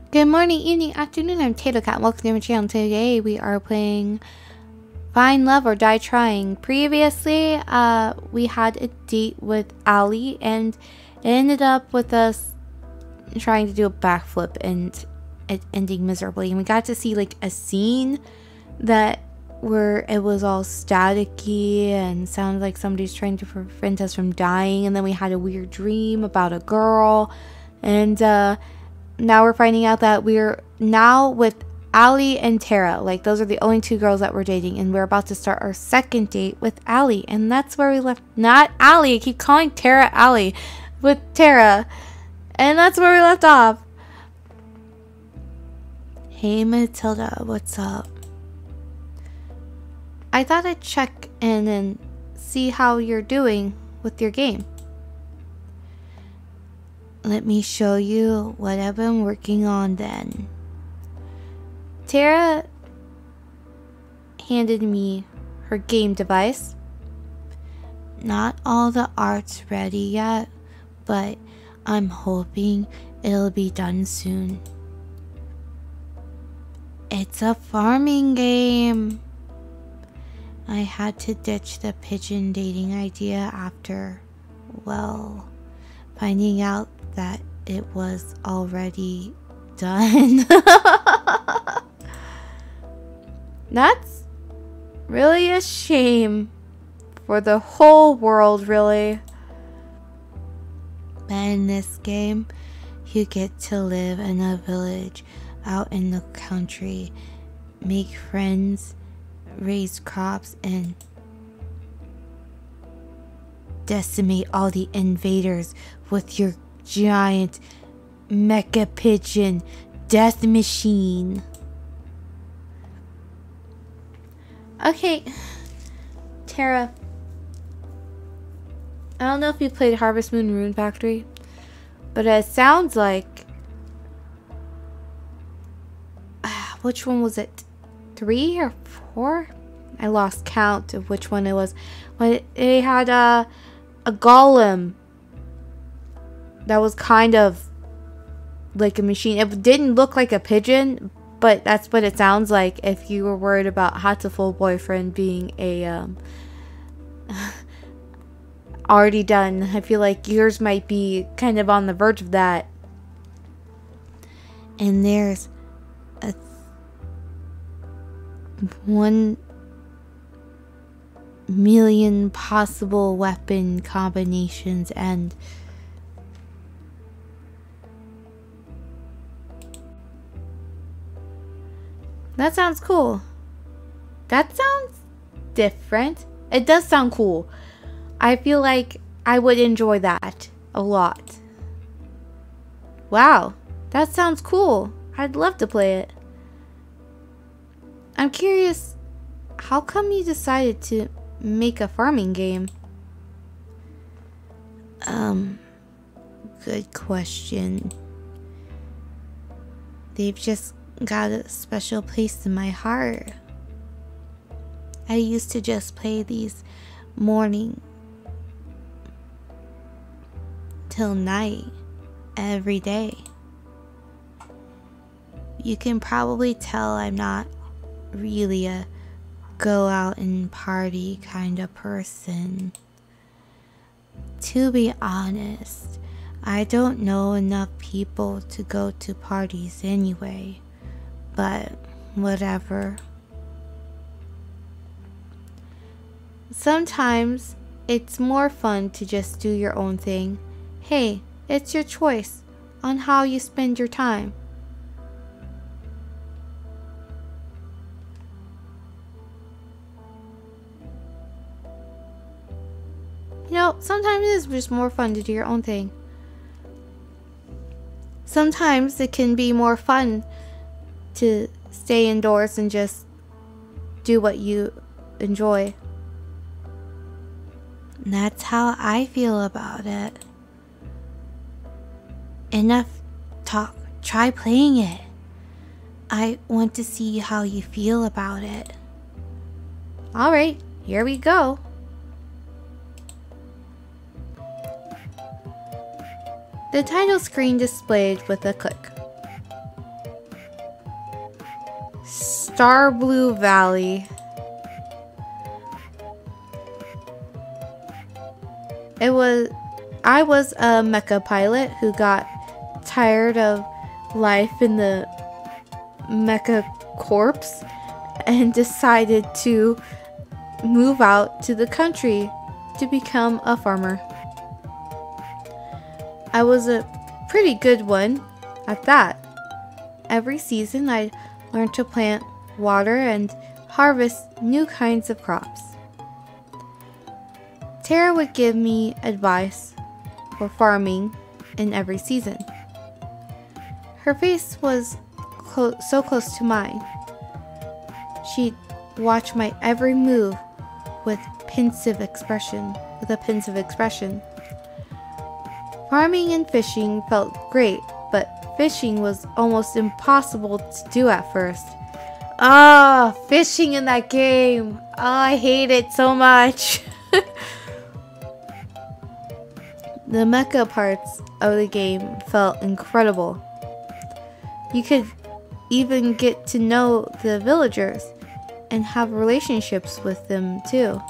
Good morning, evening, afternoon. I'm Tato Cat. Welcome to my channel. Today we are playing Find Love or Die Trying. Previously, we had a date with Ali, and it ended up with us trying to do a backflip and it ending miserably. And we got to see like a scene that where it was all staticky and sounded like somebody's trying to prevent us from dying. And then we had a weird dream about a girl, and now we're finding out that we're now with Ali and Tara. Like, those are the only two girls that we're dating, and we're about to start our second date with Ali. And that's where we left. Not Ali. I keep calling Tara Ali. With Tara. And that's where we left off. Hey Matilda, what's up? I thought I'd check in and see how you're doing with your game. Let me show you what I've been working on then. Tara handed me her game device. Not all the art's ready yet, but I'm hoping it'll be done soon. It's a farming game. I had to ditch the pigeon dating idea after, well, finding out that it was already done. That's really a shame for the whole world, really. But in this game, you get to live in a village out in the country, make friends, raise crops, and decimate all the invaders with your giant mecha pigeon death machine. Okay, Tara, I don't know if you played Harvest Moon Rune Factory, but it sounds like which one was it? 3 or 4? I lost count of which one it was. But it had a golem that was kind of like a machine. It didn't look like a pigeon, but that's what it sounds like if you were worried about Hatoful Boyfriend being a already done. I feel like yours might be kind of on the verge of that. And there's a 1 million possible weapon combinations, and that sounds cool. That sounds different. It does sound cool. I feel like I would enjoy that a lot. Wow, that sounds cool. I'd love to play it. I'm curious, how come you decided to make a farming game? Good question. They've just got a special place in my heart. I used to just play these morning till night every day. You can probably tell I'm not really a go out and party kind of person. To be honest, I don't know enough people to go to parties anyway, but whatever. Sometimes it's more fun to just do your own thing. Hey, it's your choice on how you spend your time. You know, sometimes it is just more fun to do your own thing. Sometimes it can be more fun to stay indoors and just do what you enjoy. And that's how I feel about it. Enough talk. Try playing it. I want to see how you feel about it. Alright, here we go. The title screen displayed with a click. Star Blue Valley. I was a mecha pilot who got tired of life in the mecha corpse and decided to move out to the country to become a farmer. I was a pretty good one at that. Every season I learned to plant, water, and harvest new kinds of crops. Tara would give me advice for farming in every season. Her face was so close to mine. She'd watch my every move with a pensive expression. Farming and fishing felt great, but fishing was almost impossible to do at first. Fishing in that game. I hate it so much. The mecha parts of the game felt incredible. You could even get to know the villagers and have relationships with them too.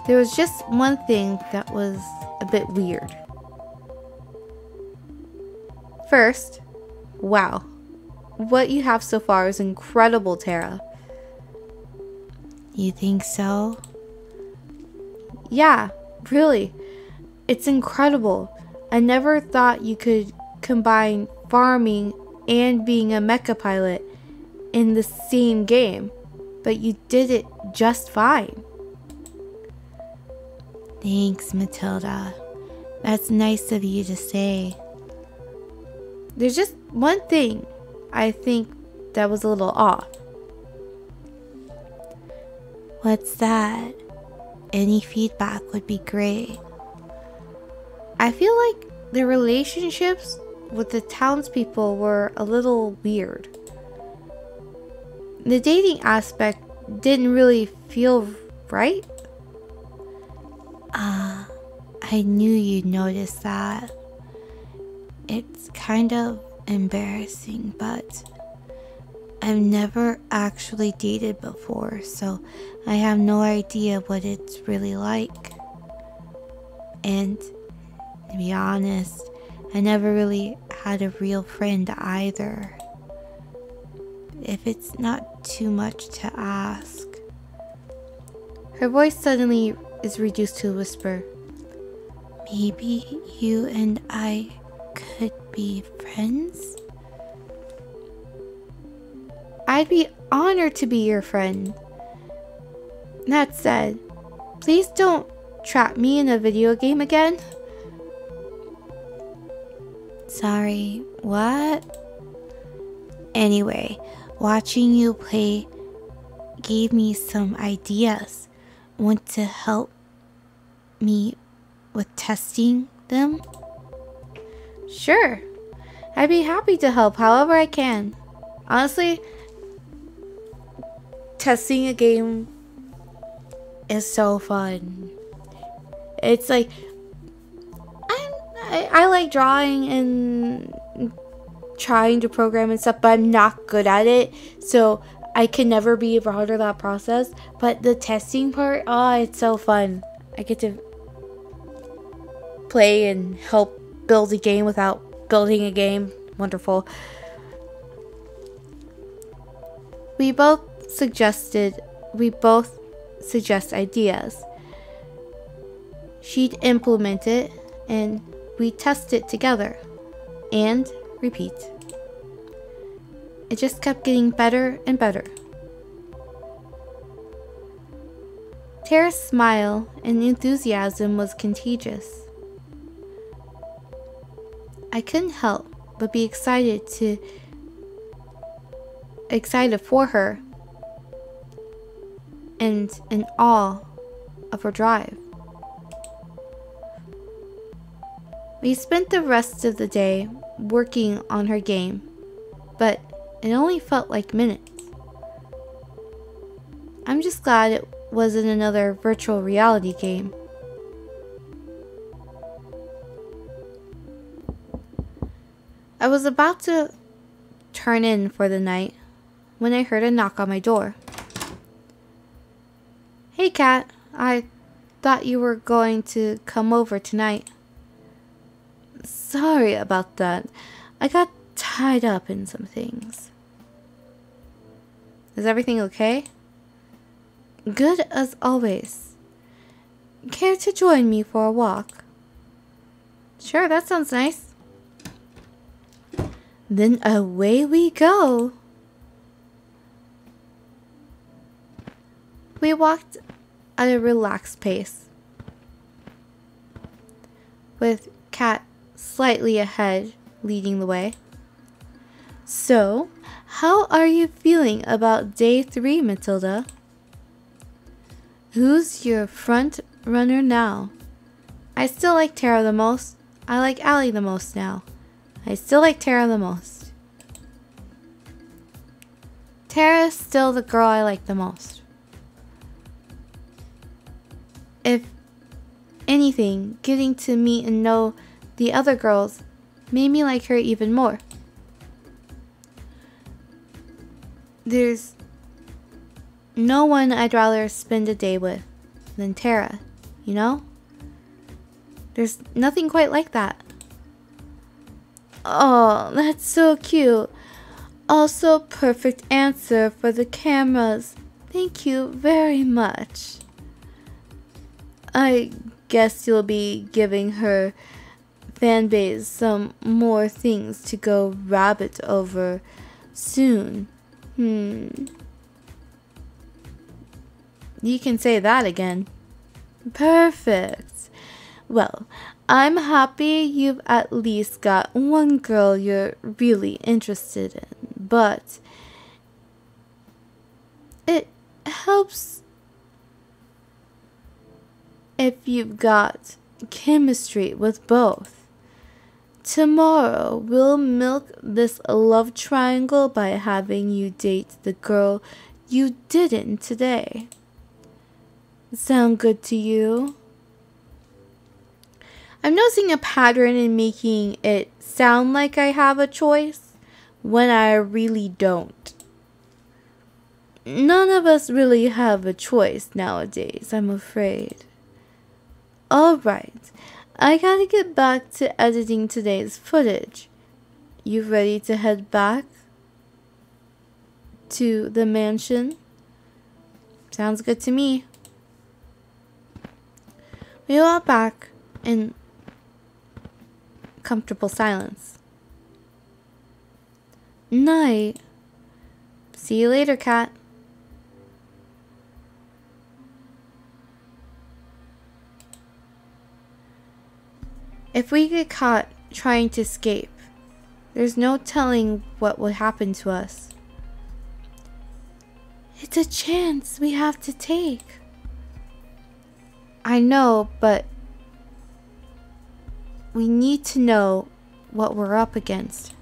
There was just one thing that was a bit weird. First, wow, what you have so far is incredible, Tara. You think so? Yeah, really. It's incredible. I never thought you could combine farming and being a mecha pilot in the same game, but you did it just fine. Thanks, Matilda. That's nice of you to say. There's just one thing I think that was a little off. What's that? Any feedback would be great. I feel like the relationships with the townspeople were a little weird. The dating aspect didn't really feel right. I knew you'd notice that. It's kind of embarrassing, but I've never actually dated before, so I have no idea what it's really like. And to be honest, I never really had a real friend either. If it's not too much to ask. Her voice suddenly is reduced to a whisper. Maybe you and I could be friends? I'd be honored to be your friend. That said, please don't trap me in a video game again. Sorry, what? Anyway, watching you play gave me some ideas. Want to help me with testing them? Sure. I'd be happy to help however I can. Honestly, testing a game is so fun. It's like I like drawing and trying to program and stuff, but I'm not good at it, so I can never be a part of that process. But the testing part, it's so fun. I get to play and help build a game without building a game. Wonderful. We both suggest ideas. She'd implement it and we test it together and repeat. It just kept getting better and better. Tara's smile and enthusiasm was contagious. I couldn't help but be excited for her and in awe of her drive. We spent the rest of the day working on her game, but it only felt like minutes. I'm just glad it wasn't another virtual reality game. I was about to turn in for the night when I heard a knock on my door. Hey, Kat. I thought you were going to come over tonight. Sorry about that. I got tied up in some things. Is everything okay? Good as always. Care to join me for a walk? Sure, that sounds nice. Then away we go. We walked at a relaxed pace, with Kat slightly ahead, leading the way. So, how are you feeling about day 3, Matilda? Who's your front runner now? I still like Tara the most. I like Allie the most now. I still like Tara the most. Tara's still the girl I like the most. If anything, getting to meet and know the other girls made me like her even more. There's no one I'd rather spend a day with than Tara, you know? There's nothing quite like that. Oh, that's so cute. Also perfect answer for the cameras. Thank you very much. I guess you'll be giving her fan base some more things to go rabbit over soon. You can say that again. Perfect. Well, I'm happy you've at least got one girl you're really interested in, but it helps if you've got chemistry with both. Tomorrow, we'll milk this love triangle by having you date the girl you didn't today. Sound good to you? I'm noticing a pattern in making it sound like I have a choice when I really don't. None of us really have a choice nowadays, I'm afraid. Alright, I gotta get back to editing today's footage. You ready to head back to the mansion? Sounds good to me. We walk back in comfortable silence. Night. See you later, Kat. If we get caught trying to escape, there's no telling what will happen to us. It's a chance we have to take. I know, but we need to know what we're up against.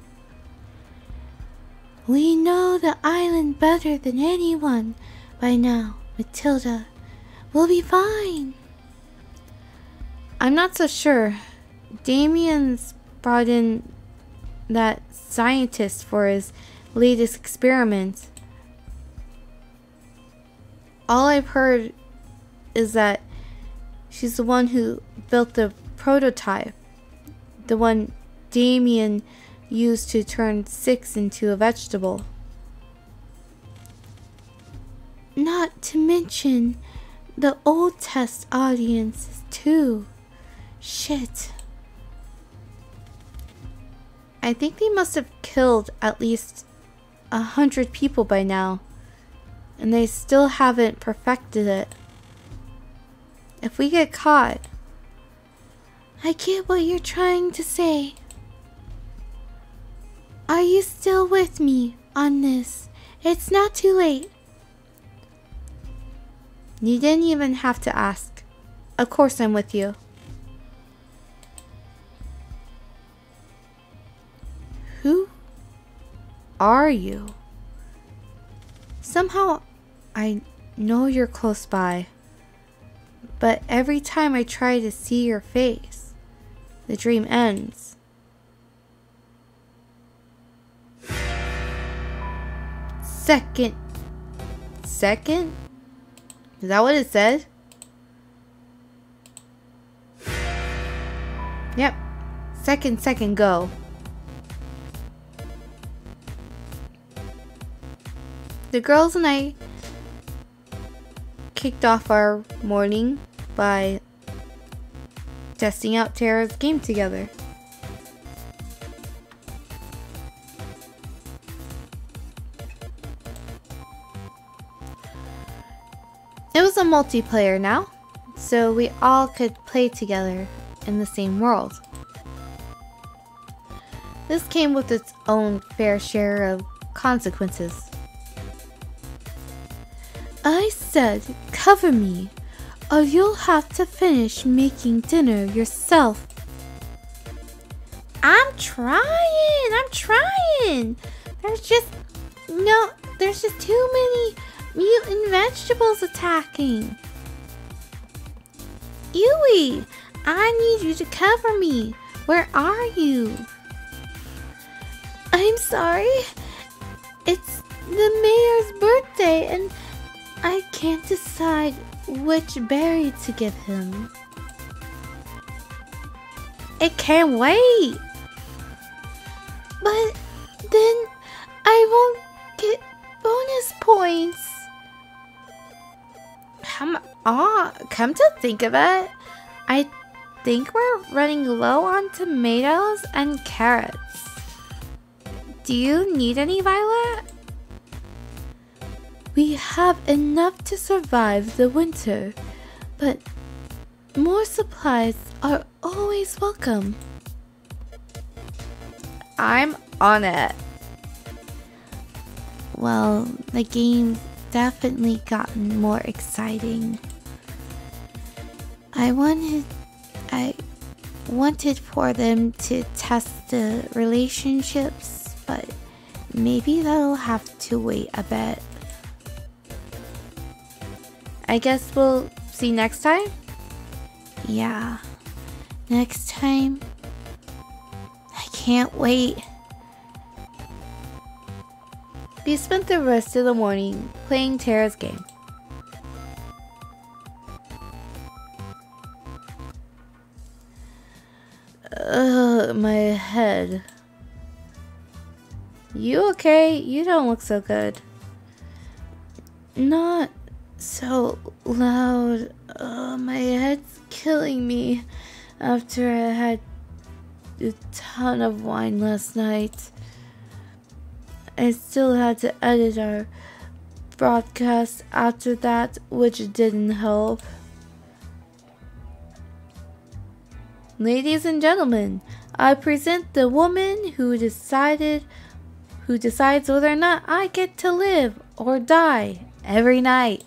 We know the island better than anyone by now, Matilda. We'll be fine. I'm not so sure. Damien's brought in that scientist for his latest experiment. All I've heard is that she's the one who built the prototype. The one Damien used to turn 6 into a vegetable. Not to mention the old test audiences too. Shit. I think they must have killed at least 100 people by now, and they still haven't perfected it. If we get caught... I get what you're trying to say. Are you still with me on this? It's not too late. You didn't even have to ask. Of course I'm with you. Who are you? Somehow I know you're close by, but every time I try to see your face, the dream ends. second. Second? Is that what it said? Yep. Second, go. The girls and I kicked off our morning by testing out Tara's game together. It was a multiplayer now, so we all could play together in the same world. This came with its own fair share of consequences. I said, cover me, or you'll have to finish making dinner yourself. I'm trying. There's just too many mutant vegetables attacking. Yui, I need you to cover me. Where are you? I'm sorry. It's the mayor's birthday and I can't decide which berry to give him. It can't wait. But then I won't get bonus points. Come to think of it, I think we're running low on tomatoes and carrots. Do you need any, Violet? We have enough to survive the winter, but more supplies are always welcome. I'm on it. Well, the game's definitely gotten more exciting. I wanted for them to test the relationships, but maybe that'll have to wait a bit. I guess we'll see next time? Yeah, next time. I can't wait. We spent the rest of the morning playing Tara's game. My head. You okay? You don't look so good. Not so loud. My head's killing me after I had a ton of wine last night. I still had to edit our broadcast after that, which didn't help. Ladies and gentlemen, I present the woman who decides whether or not I get to live or die every night.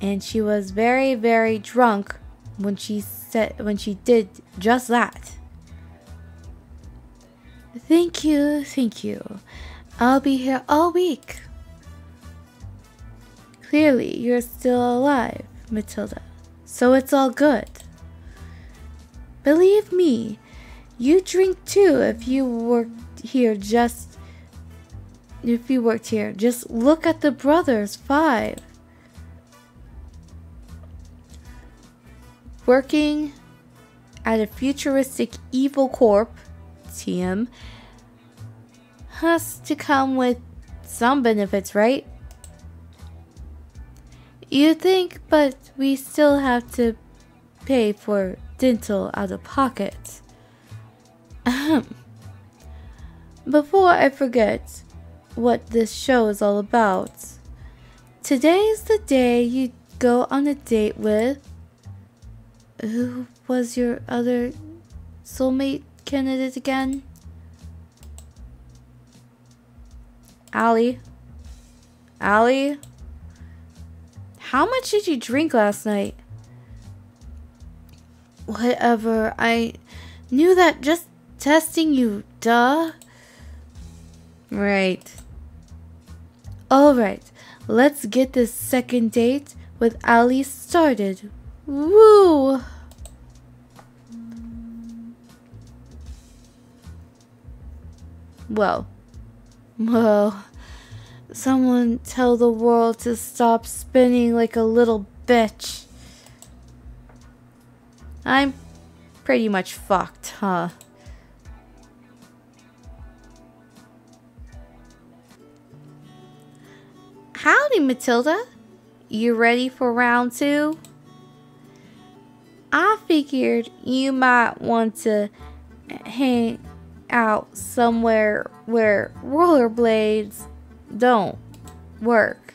And she was very, very drunk when she did just that. Thank you. I'll be here all week. Clearly, you're still alive, Matilda, so it's all good. Believe me, you drink too if you worked here. Just look at the brothers 5. Working at a futuristic evil corp, TM, has to come with some benefits, right? You think, but we still have to pay for dental out of pocket. Before I forget what this show is all about, today's the day you go on a date with... Who was your other soulmate candidate again? Allie? How much did you drink last night? Whatever, I knew that just testing you, duh. Right. Alright, let's get this second date with Allie started. Woo! Well, Someone tell the world to stop spinning like a little bitch. I'm pretty much fucked, huh? Howdy, Matilda. You ready for round 2? I figured you might want to hang out somewhere where rollerblades don't work.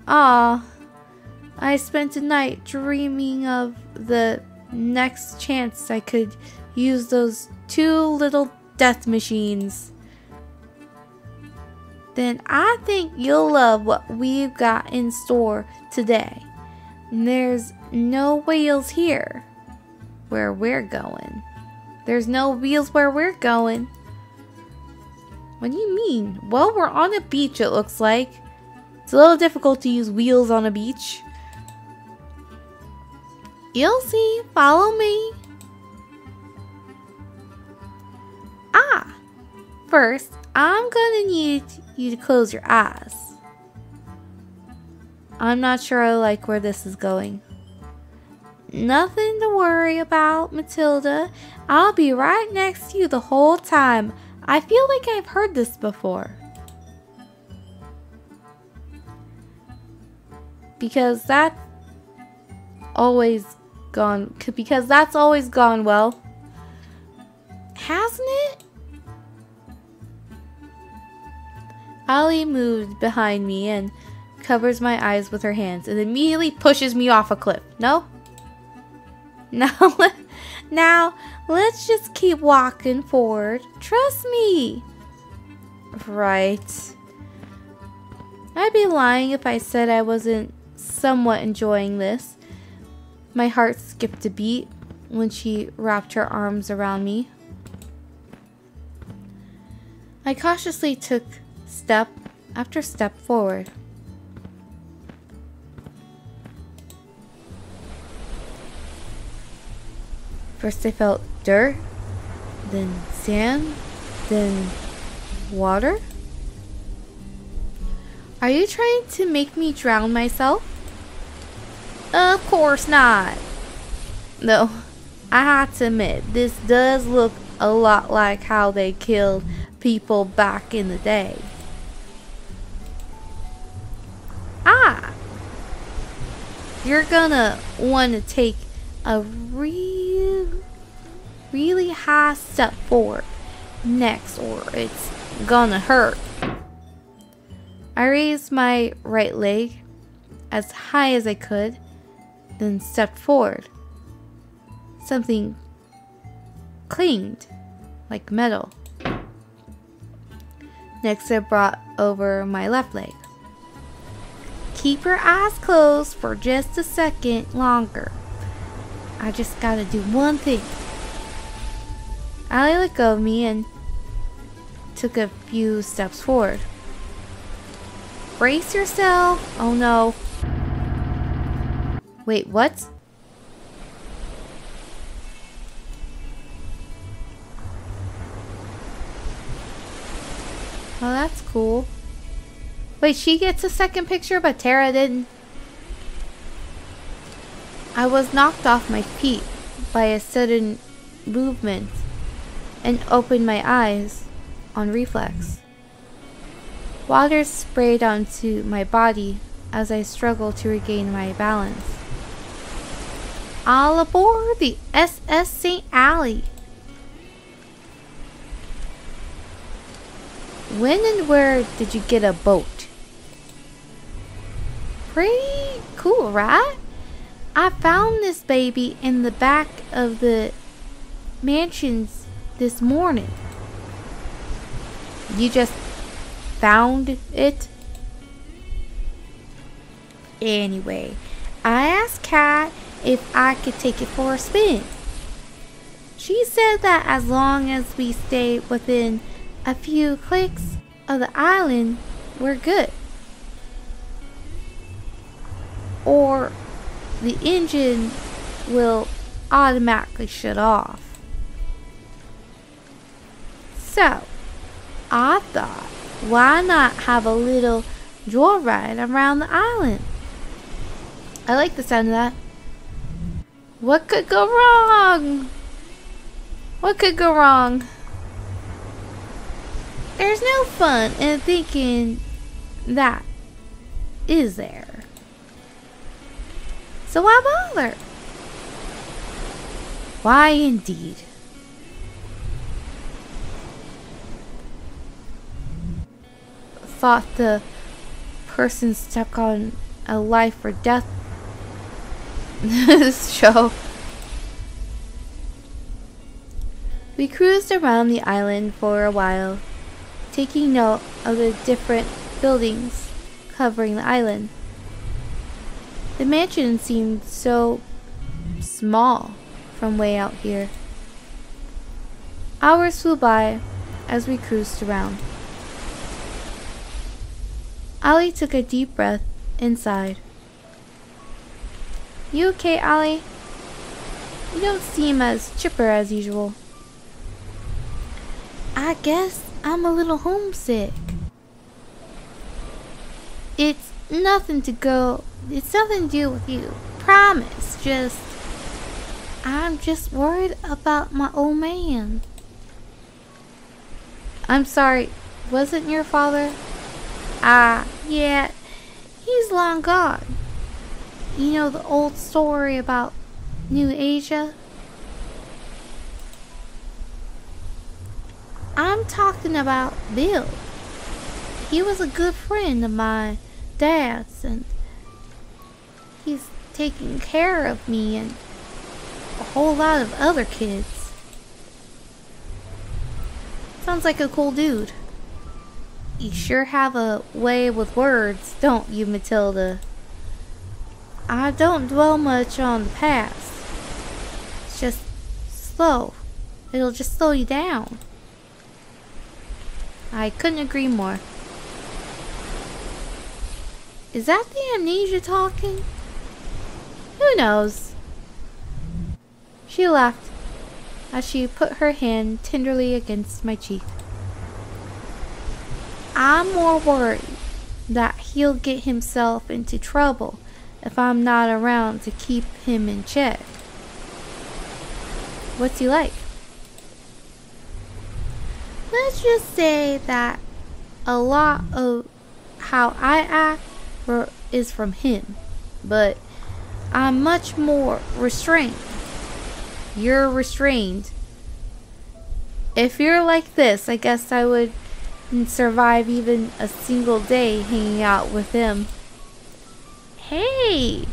Ah, I spent the night dreaming of the next chance I could use those 2 little death machines. Then I think you'll love what we've got in store today. There's no wheels here where we're going. There's no wheels where we're going. What do you mean? Well, we're on a beach, it looks like. It's a little difficult to use wheels on a beach. You'll see. Follow me. First, I'm gonna need you to close your eyes. I'm not sure I like where this is going. Nothing to worry about, Matilda. I'll be right next to you the whole time. I feel like I've heard this before. Because that's always gone well. Hasn't it? Allie moved behind me and covers my eyes with her hands and immediately pushes me off a cliff. No? Now, let's just keep walking forward. Trust me. Right. I'd be lying if I said I wasn't somewhat enjoying this. My heart skipped a beat when she wrapped her arms around me. I cautiously took step after step forward. First I felt dirt, then sand, then water. Are you trying to make me drown myself? Of course not. Though, I have to admit, this does look a lot like how they killed people back in the day. You're gonna want to take a really high step forward next, or it's gonna hurt. I raised my right leg as high as I could, then stepped forward. Something clinged like metal. Next, I brought over my left leg. Keep your eyes closed for just a second longer. I just gotta do one thing. Allie let go of me and took a few steps forward. Brace yourself. Oh no. Wait, what? Oh, that's cool. Wait, she gets a second picture, but Tara didn't. I was knocked off my feet by a sudden movement and opened my eyes on reflex. Water sprayed onto my body as I struggled to regain my balance. All aboard the SS St. Alley. When and where did you get a boat? Pretty cool, right? I found this baby in the back of the mansions this morning. You just found it? Anyway, I asked Kat if I could take it for a spin. She said that as long as we stay within a few clicks of the island, we're good. Or the engine will automatically shut off. So, I thought why not have a little joyride around the island? I like the sound of that. What could go wrong? What could go wrong? There's no fun in thinking that, is there? So why bother? Why indeed? Thought the person stuck on a life or death show. We cruised around the island for a while, taking note of the different buildings covering the island. The mansion seemed so small from way out here. Hours flew by as we cruised around. Allie took a deep breath and sighed. You okay, Allie? You don't seem as chipper as usual. I guess I'm a little homesick. It's nothing to do with you. Promise. I'm just worried about my old man. I'm sorry, wasn't your father? Yeah, he's long gone. You know the old story about New Asia? I'm talking about Bill. He was a good friend of my dad's, and he's taking care of me and a whole lot of other kids. Sounds like a cool dude. You sure have a way with words, don't you, Matilda? I don't dwell much on the past. It's just slow. It'll just slow you down. I couldn't agree more. Is that the amnesia talking? Who knows? She laughed as she put her hand tenderly against my cheek. I'm more worried that he'll get himself into trouble if I'm not around to keep him in check. What's he like? Let's just say that a lot of how I act is from him, but I'm much more restrained. You're restrained. If you're like this, I guess I would survive even a single day hanging out with him. Hey!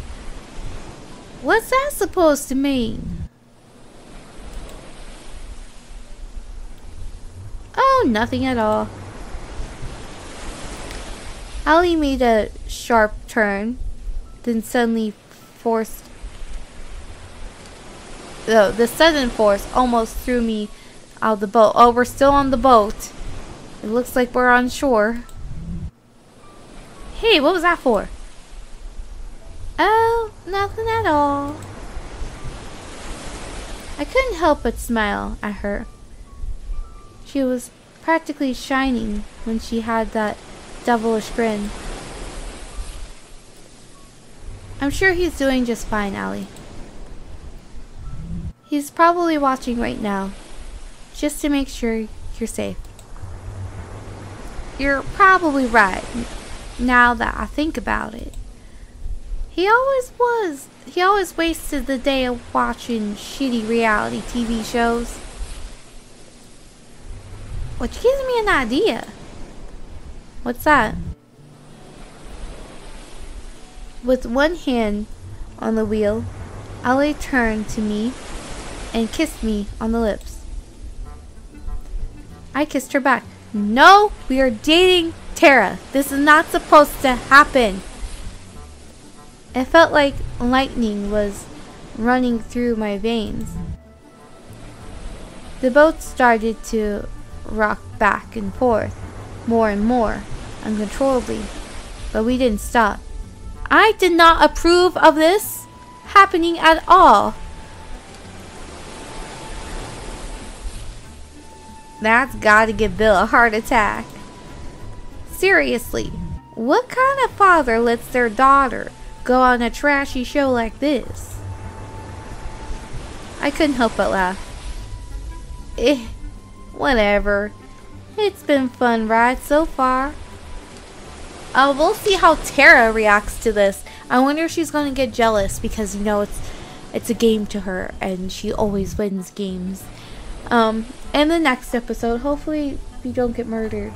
What's that supposed to mean? Oh, nothing at all. Allie made a sharp turn, then suddenly forced... the sudden force almost threw me out of the boat. Oh, we're still on the boat. It looks like we're on shore. Hey, what was that for? Oh, nothing at all. I couldn't help but smile at her. She was practically shining when she had that devilish grin. I'm sure he's doing just fine, Allie. He's probably watching right now, just to make sure you're safe. You're probably right, now that I think about it. He always was. He always wasted the day of watching shitty reality TV shows. Which gives me an idea. What's that? With one hand on the wheel, Allie turned to me and kissed me on the lips. I kissed her back. No, we are dating Tara. This is not supposed to happen. It felt like lightning was running through my veins. The boat started to rock back and forth, more and more, uncontrollably, but we didn't stop. I did not approve of this happening at all. That's gotta give Bill a heart attack. Seriously, what kind of father lets their daughter go on a trashy show like this? I couldn't help but laugh. Whatever. It's been fun ride so far. We'll see how Tara reacts to this. I wonder if she's gonna get jealous because, you know, it's a game to her and she always wins games. In the next episode, hopefully we don't get murdered.